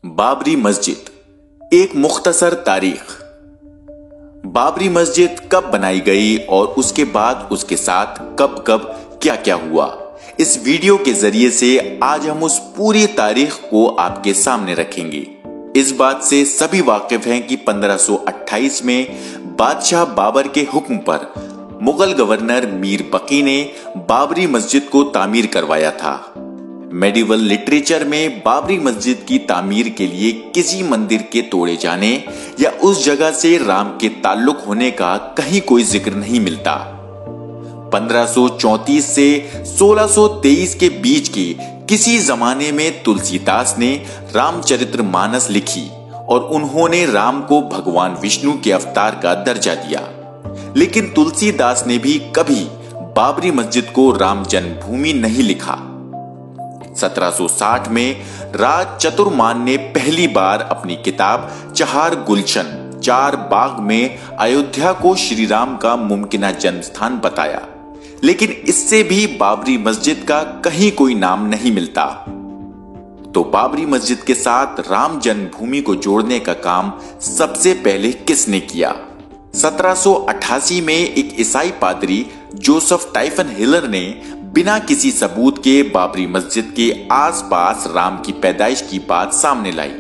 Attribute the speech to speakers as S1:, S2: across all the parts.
S1: बाबरी मस्जिद एक मुख्तसर तारीख। बाबरी मस्जिद कब बनाई गई और उसके बाद उसके साथ कब कब क्या क्या हुआ, इस वीडियो के जरिए से आज हम उस पूरी तारीख को आपके सामने रखेंगे। इस बात से सभी वाकिफ हैं कि 1528 में बादशाह बाबर के हुक्म पर मुगल गवर्नर मीर बकी ने बाबरी मस्जिद को तामीर करवाया था। मेडिवल लिटरेचर में बाबरी मस्जिद की तामीर के लिए किसी मंदिर के तोड़े जाने या उस जगह से राम के ताल्लुक होने का कहीं कोई जिक्र नहीं मिलता। 1534 से 1623 के बीच के किसी जमाने में तुलसीदास ने रामचरितमानस लिखी और उन्होंने राम को भगवान विष्णु के अवतार का दर्जा दिया, लेकिन तुलसीदास ने भी कभी बाबरी मस्जिद को राम जन्मभूमि नहीं लिखा। 1760 में राज चतुर्मान ने पहली बार अपनी किताब चहार गुलशन चार बाग में अयोध्या को श्री राम का मुमकिना जन्म स्थान बताया, लेकिन इससे भी बाबरी मस्जिद का कहीं कोई नाम नहीं मिलता। तो बाबरी मस्जिद के साथ राम जन्मभूमि को जोड़ने का काम सबसे पहले किसने किया? 1788 में एक ईसाई पादरी जोसेफ टाइफन हिलर ने बिना किसी सबूत के बाबरी मस्जिद के आसपास राम की पैदाइश की बात सामने लाई।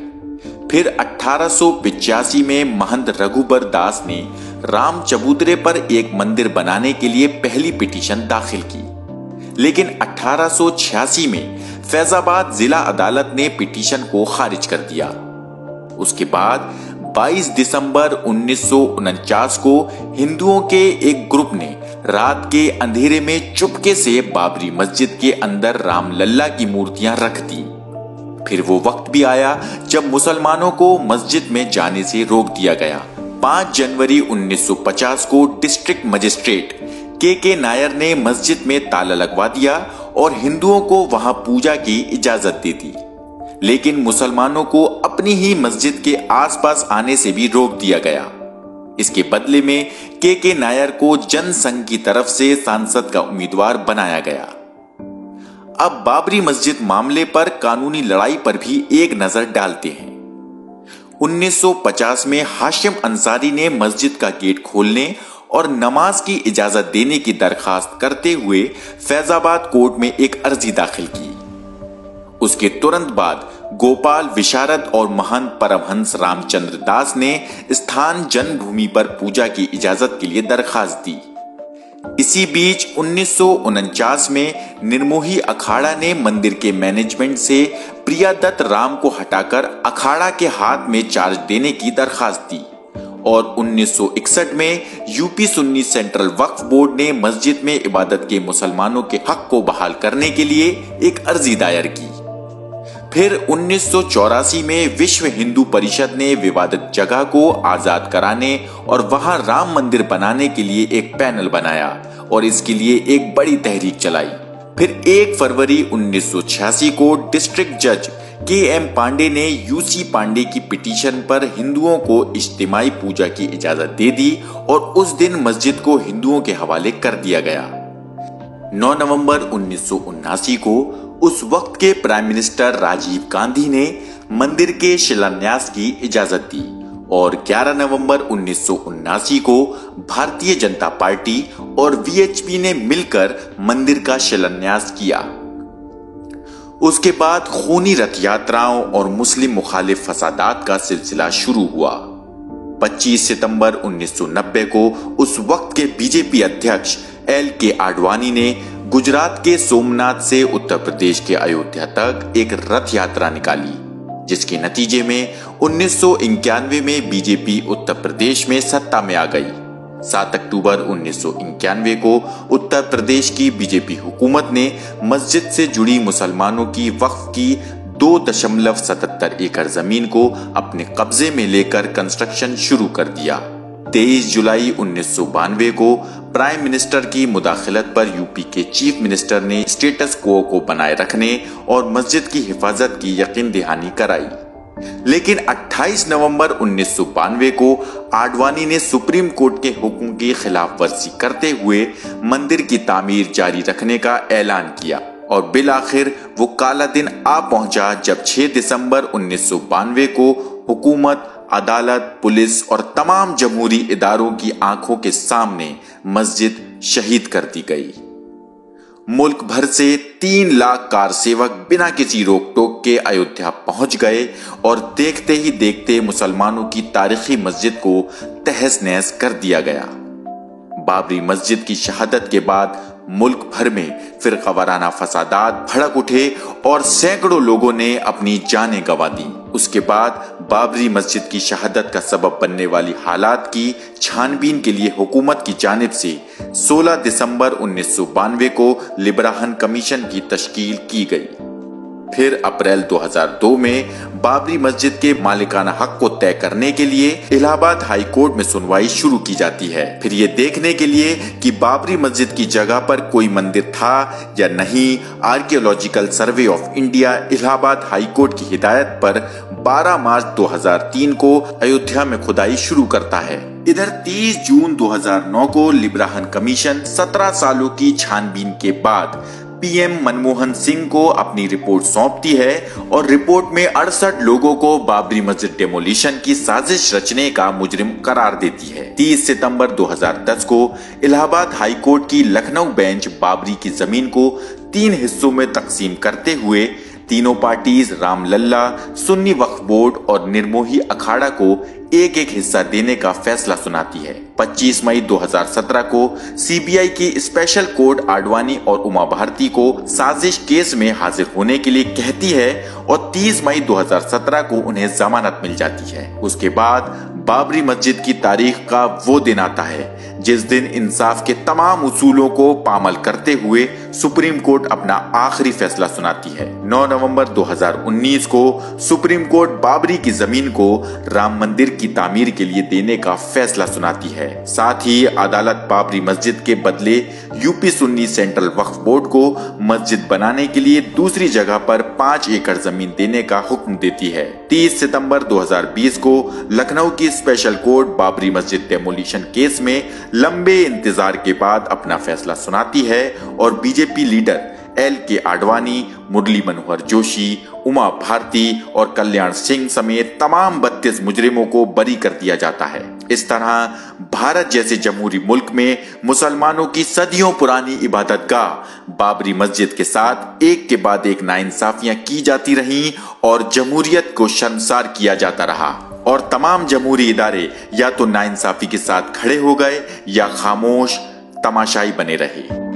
S1: फिर 1885 में महंत रघुबर दास ने राम चबूतरे पर एक मंदिर बनाने के लिए पहली पिटीशन दाखिल की, लेकिन 1886 में फैजाबाद जिला अदालत ने पिटीशन को खारिज कर दिया। उसके बाद 22 दिसंबर 1949 को हिंदुओं के एक ग्रुप ने रात के अंधेरे में चुपके से बाबरी मस्जिद के अंदर रामलल्ला की मूर्तियां रख दी। फिर वो वक्त भी आया जब मुसलमानों को मस्जिद में जाने से रोक दिया गया। 5 जनवरी 1950 को डिस्ट्रिक्ट मजिस्ट्रेट के नायर ने मस्जिद में ताला लगवा दिया और हिंदुओं को वहां पूजा की इजाजत दे दी, लेकिन मुसलमानों को अपनी ही मस्जिद के आसपास आने से भी रोक दिया गया। इसके बदले में के नायर को जनसंघ की तरफ से सांसद का उम्मीदवार बनाया गया। अब बाबरी मस्जिद मामले पर कानूनी लड़ाई पर भी एक नजर डालते हैं। 1950 में हाशिम अंसारी ने मस्जिद का गेट खोलने और नमाज की इजाजत देने की दरखास्त करते हुए फैजाबाद कोर्ट में एक अर्जी दाखिल की। उसके तुरंत बाद गोपाल विशारद और महंत परमहंस रामचंद्र दास ने स्थान जन्मभूमि पर पूजा की इजाजत के लिए दरखास्त दी। इसी बीच 1949 में निर्मोही अखाड़ा ने मंदिर के मैनेजमेंट से प्रिया दत्त राम को हटाकर अखाड़ा के हाथ में चार्ज देने की दरखास्त दी और 1961 में यूपी सुन्नी सेंट्रल वक्फ बोर्ड ने मस्जिद में इबादत के मुसलमानों के हक को बहाल करने के लिए एक अर्जी दायर की। फिर 1984 में विश्व हिंदू परिषद ने विवादित जगह को आजाद कराने और वहां राम मंदिर बनाने के लिए एक पैनल बनाया और इसके लिए एक बड़ी तहरीक चलाई। फिर 1 फरवरी 1986 को डिस्ट्रिक्ट जज के.एम. पांडे ने यूसी पांडे की पिटीशन पर हिंदुओं को इज्तिमाई पूजा की इजाजत दे दी और उस दिन मस्जिद को हिंदुओं के हवाले कर दिया गया। 9 नवंबर 1979 को उस वक्त के प्राइम मिनिस्टर राजीव गांधी ने मंदिर के शिलान्यास की इजाजत दी और 11 नवंबर 1979 को भारतीय जनता पार्टी और वीएचपी ने मिलकर मंदिर का शिलान्यास किया। उसके बाद खूनी रथ यात्राओं और मुस्लिम मुखालिफ फसादात का सिलसिला शुरू हुआ। 25 सितंबर 1990 को उस वक्त के बीजेपी अध्यक्ष LK आडवाणी ने गुजरात के सोमनाथ से उत्तर प्रदेश के अयोध्या तक एक रथ यात्रा निकाली, जिसके नतीजे में 1991 में बीजेपी उत्तर प्रदेश में सत्ता में आ गई। 7 अक्टूबर 1991 को उत्तर प्रदेश की बीजेपी हुकूमत ने मस्जिद से जुड़ी मुसलमानों की वक्फ की 2.77 एकड़ जमीन को अपने कब्जे में लेकर कंस्ट्रक्शन शुरू कर दिया। 23 जुलाई 1992 को प्राइम मिनिस्टर की मुदाखलत पर यूपी के चीफ मिनिस्टर ने स्टेटस क्वो को बनाए रखने और मस्जिद की हिफाजत की यकीन दहानी कराई, लेकिन 28 नवंबर 1992 को आडवाणी ने सुप्रीम कोर्ट के हुक्म की खिलाफ वर्जी करते हुए मंदिर की तामीर जारी रखने का ऐलान किया और बिल आखिर वो काला दिन आ पहुंचा जब 6 दिसंबर 1992 को हुकूमत, अदालत, पुलिस और तमाम जमहूरी इदारों की आंखों के सामने मस्जिद शहीद कर दी गई। मुल्क भर से 3 लाख कार सेवक बिना किसी रोक टोक के अयोध्या पहुंच गए और देखते ही देखते मुसलमानों की तारीखी मस्जिद को तहस नहस कर दिया गया। बाबरी मस्जिद की शहादत के बाद मुल्क भर में फिरका वाराना फसादात भड़क उठे और सैकड़ों लोगों ने अपनी जानें गंवा दी। उसके बाद बाबरी मस्जिद की शहादत का सबब बनने वाली हालात की छानबीन के लिए हुकूमत की जानिब से 16 दिसंबर 1992 को लिब्राहन कमीशन की तश्कील की गई। फिर अप्रैल 2002 में बाबरी मस्जिद के मालिकाना हक को तय करने के लिए इलाहाबाद हाई कोर्ट में सुनवाई शुरू की जाती है। फिर ये देखने के लिए कि बाबरी मस्जिद की जगह पर कोई मंदिर था या नहीं, archaeological survey of India Allahabad high court की हिदायत पर 12 मार्च 2003 को अयोध्या में खुदाई शुरू करता है। इधर 30 जून 2009 को लिब्राहन कमीशन 17 सालों की छानबीन के बाद पीएम मनमोहन सिंह को अपनी रिपोर्ट सौंपती है और रिपोर्ट में 68 लोगों को बाबरी मस्जिद डेमोलिशन की साजिश रचने का मुजरिम करार देती है। 30 सितंबर 2010 को इलाहाबाद हाई कोर्ट की लखनऊ बेंच बाबरी की जमीन को 3 हिस्सों में तकसीम करते हुए तीनों पार्टीज रामलल्ला, सुन्नी वक्फ बोर्ड और निर्मोही अखाड़ा को एक एक हिस्सा देने का फैसला सुनाती है। 25 मई 2017 को सीबीआई की स्पेशल कोर्ट आडवाणी और उमा भारती को साजिश केस में हाजिर होने के लिए कहती है और 30 मई 2017 को उन्हें जमानत मिल जाती है। उसके बाद बाबरी मस्जिद की तारीख का वो दिन आता है जिस दिन इंसाफ के तमाम उसूलों को पामाल करते हुए सुप्रीम कोर्ट अपना आखिरी फैसला सुनाती है। 9 नवंबर 2019 को सुप्रीम कोर्ट बाबरी की जमीन को राम मंदिर की तामीर के लिए देने का फैसला सुनाती है। साथ ही अदालत बाबरी मस्जिद के बदले यूपी सुन्नी सेंट्रल वक्फ बोर्ड को मस्जिद बनाने के लिए दूसरी जगह पर 5 एकड़ जमीन देने का हुक्म देती है। 30 सितंबर 2020 को लखनऊ की स्पेशल कोर्ट बाबरी मस्जिद डेमोलिशन केस में लंबे इंतजार के बाद अपना फैसला सुनाती है और BJP leader LK Advani, Murli Manohar Joshi, Uma Bharti और कल्याण सिंह समेत तमाम 32 मुजरिमों को बरी कर दिया जाता है। इस तरह भारत जैसे जमहूरी मुल्क में मुसलमानों की सदियों पुरानी इबादतगाह बाबरी मस्जिद के साथ एक के बाद एक नाइंसाफियां की जाती रहीं और जमहूरियत को शर्मसार किया जाता रहा और तमाम जमहूरी इदारे या तो नाइंसाफी के साथ खड़े हो गए या खामोश तमाशाई बने रहे।